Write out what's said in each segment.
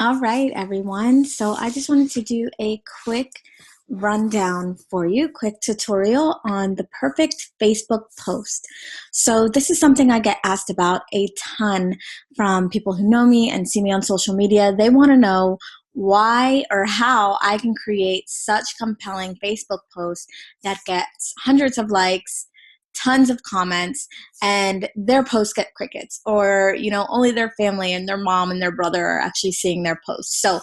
All right, everyone. So I just wanted to do a quick rundown for you, quick tutorial on the perfect Facebook post. So this is something I get asked about a ton from people who know me and see me on social media. They want to know why or how I can create such compelling Facebook posts that gets hundreds of likes, tons of comments, and their posts get crickets, or only their family and their mom and their brother are actually seeing their posts. So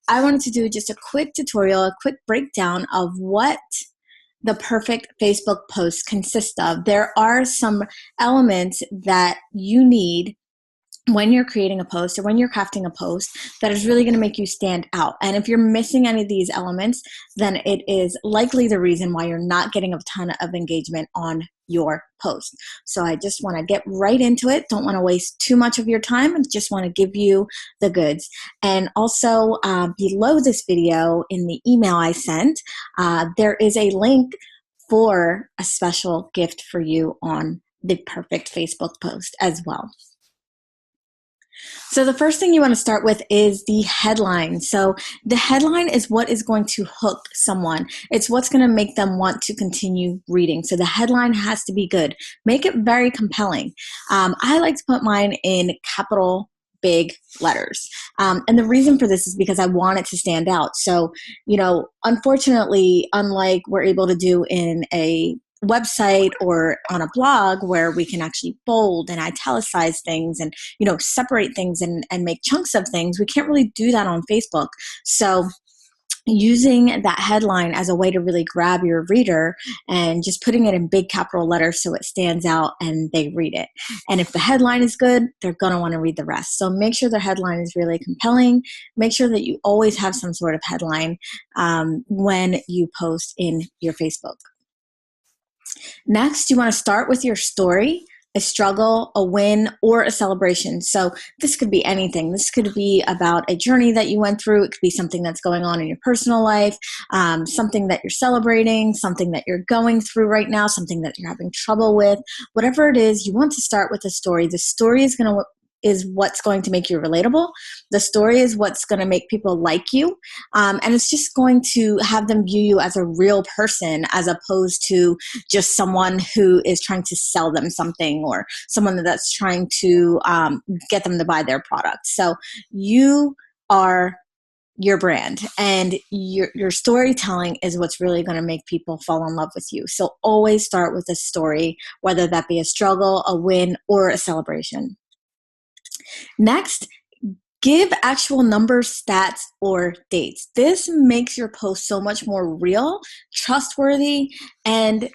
I wanted to do just a quick tutorial, a quick breakdown of what the perfect Facebook post consists of. There are some elements that you need when you're creating a post or when you're crafting a post that is really going to make you stand out. And if you're missing any of these elements, then it is likely the reason why you're not getting a ton of engagement on your post. So I just want to get right into it. Don't want to waste too much of your time. I just want to give you the goods. And also below this video in the email I sent, there is a link for a special gift for you on the perfect Facebook post as well. So the first thing you want to start with is the headline. So the headline is what is going to hook someone. It's what's going to make them want to continue reading. So the headline has to be good. Make it very compelling. I like to put mine in capital big letters. And the reason for this is because I want it to stand out. So, unfortunately, unlike we're able to do in a website or on a blog where we can actually bold and italicize things and separate things and make chunks of things, we can't really do that on Facebook. So using that headline as a way to really grab your reader and just putting it in big capital letters so it stands out and they read it. And if the headline is good, they're going to want to read the rest. So make sure the headline is really compelling. Make sure that you always have some sort of headline when you post in your Facebook. Next, you want to start with your story, a struggle, a win, or a celebration. So this could be anything. This could be about a journey that you went through. It could be something that's going on in your personal life, something that you're celebrating, something that you're going through right now, something that you're having trouble with. Whatever it is, you want to start with a story. The story is what's going to make you relatable. The story is what's going to make people like you. And it's just going to have them view you as a real person as opposed to just someone who is trying to sell them something or someone that's trying to get them to buy their product. So you are your brand, and your storytelling is what's really going to make people fall in love with you. So always start with a story, whether that be a struggle, a win, or a celebration. Next, give actual numbers, stats, or dates. This makes your post so much more real, trustworthy, and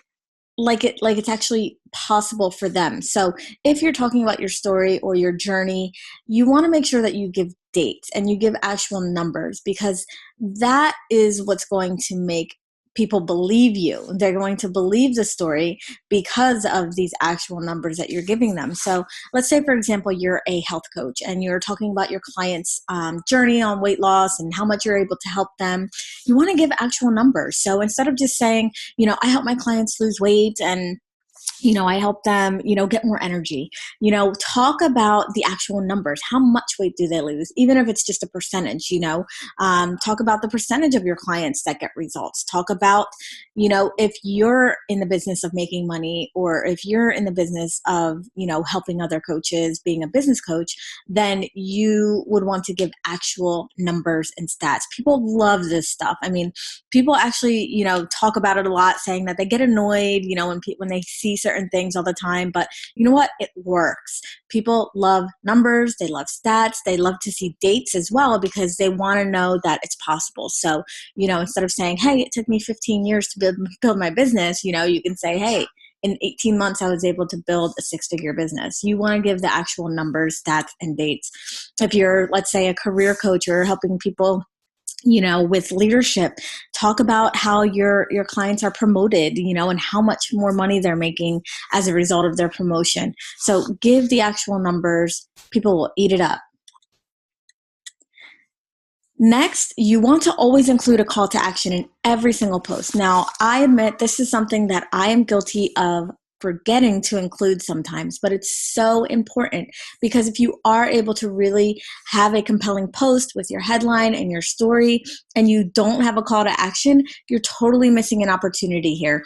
like it's actually possible for them. So if you're talking about your story or your journey, you want to make sure that you give dates and you give actual numbers, because that is what's going to make people believe you. They're going to believe the story because of these actual numbers that you're giving them. So let's say, for example, you're a health coach and you're talking about your client's journey on weight loss and how much you're able to help them. You want to give actual numbers. So instead of just saying, I help my clients lose weight and I help them, get more energy. Talk about the actual numbers. How much weight do they lose? Even if it's just a percentage, talk about the percentage of your clients that get results. Talk about, if you're in the business of making money, or if you're in the business of, helping other coaches, being a business coach, then you would want to give actual numbers and stats. People love this stuff. I mean, people actually, talk about it a lot, saying that they get annoyed, when they see certain things all the time. But you know what? It works. People love numbers. They love stats. They love to see dates as well, because they want to know that it's possible. So, instead of saying, hey, it took me 15 years to build my business, you can say, hey, in 18 months, I was able to build a 6-figure business. You want to give the actual numbers, stats, and dates. If you're, let's say, a career coach or helping people with leadership, talk about how your clients are promoted, and how much more money they're making as a result of their promotion. So give the actual numbers. People will eat it up. Next, you want to always include a call to action in every single post. Now, I admit this is something that I am guilty of forgetting to include sometimes, but it's so important because if you are able to really have a compelling post with your headline and your story and you don't have a call to action, you're totally missing an opportunity here.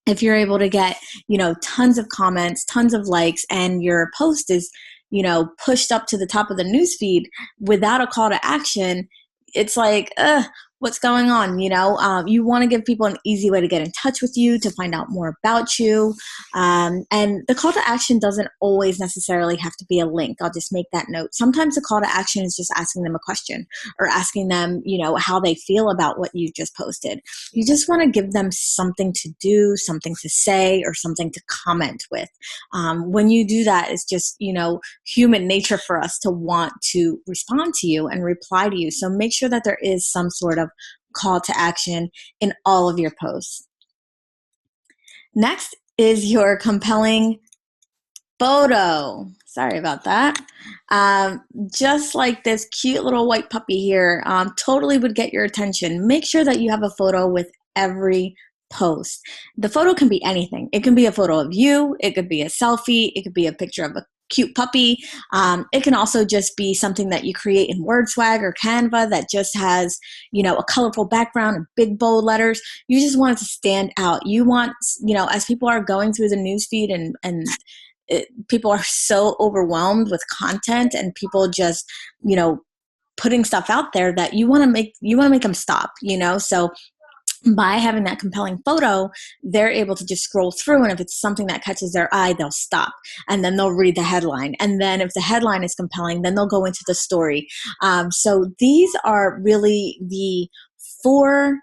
If you're able to get, tons of comments, tons of likes, and your post is, pushed up to the top of the newsfeed without a call to action, it's like, what's going on? You want to give people an easy way to get in touch with you, to find out more about you. And the call to action doesn't always necessarily have to be a link. I'll just make that note. Sometimes the call to action is just asking them a question or asking them, how they feel about what you just posted. You just want to give them something to do, something to say, or something to comment with. When you do that, it's just, human nature for us to want to respond to you and reply to you. So make sure that there is some sort of call to action in all of your posts. Next is your compelling photo. Sorry about that. Just like this cute little white puppy here, totally would get your attention. Make sure that you have a photo with every post. The photo can be anything. It can be a photo of you. It could be a selfie. It could be a picture of a cute puppy. It can also just be something that you create in WordSwag or Canva that just has, a colorful background and big bold letters. You just want it to stand out. You want, as people are going through the newsfeed and people are so overwhelmed with content and people just, putting stuff out there that you want to make them stop, so by having that compelling photo, they're able to just scroll through, and if it's something that catches their eye, they'll stop and then they'll read the headline, and then if the headline is compelling, then they'll go into the story. So these are really the 5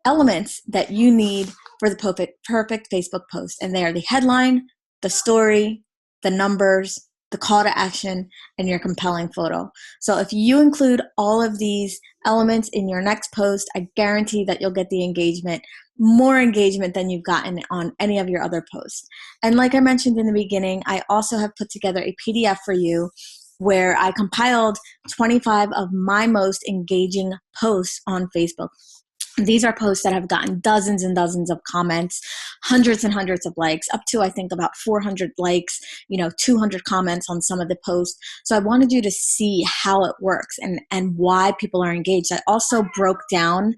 elements that you need for the perfect Facebook post, and they are the headline, the story, the numbers, the call to action, and your compelling photo. So if you include all of these elements in your next post, I guarantee that you'll get the engagement, more engagement than you've gotten on any of your other posts. And like I mentioned in the beginning, I also have put together a PDF for you where I compiled 25 of my most engaging posts on Facebook. These are posts that have gotten dozens and dozens of comments, hundreds and hundreds of likes, up to I think about 400 likes, 200 comments on some of the posts. So I wanted you to see how it works and why people are engaged. I also broke down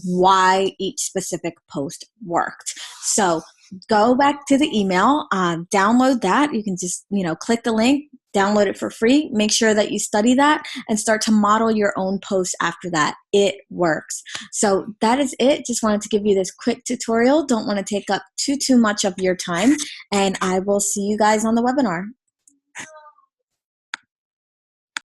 why each specific post worked. So go back to the email, download that. You can just, click the link, download it for free. Make sure that you study that and start to model your own posts after that. It works. So that is it. Just wanted to give you this quick tutorial. Don't want to take up too much of your time. And I will see you guys on the webinar.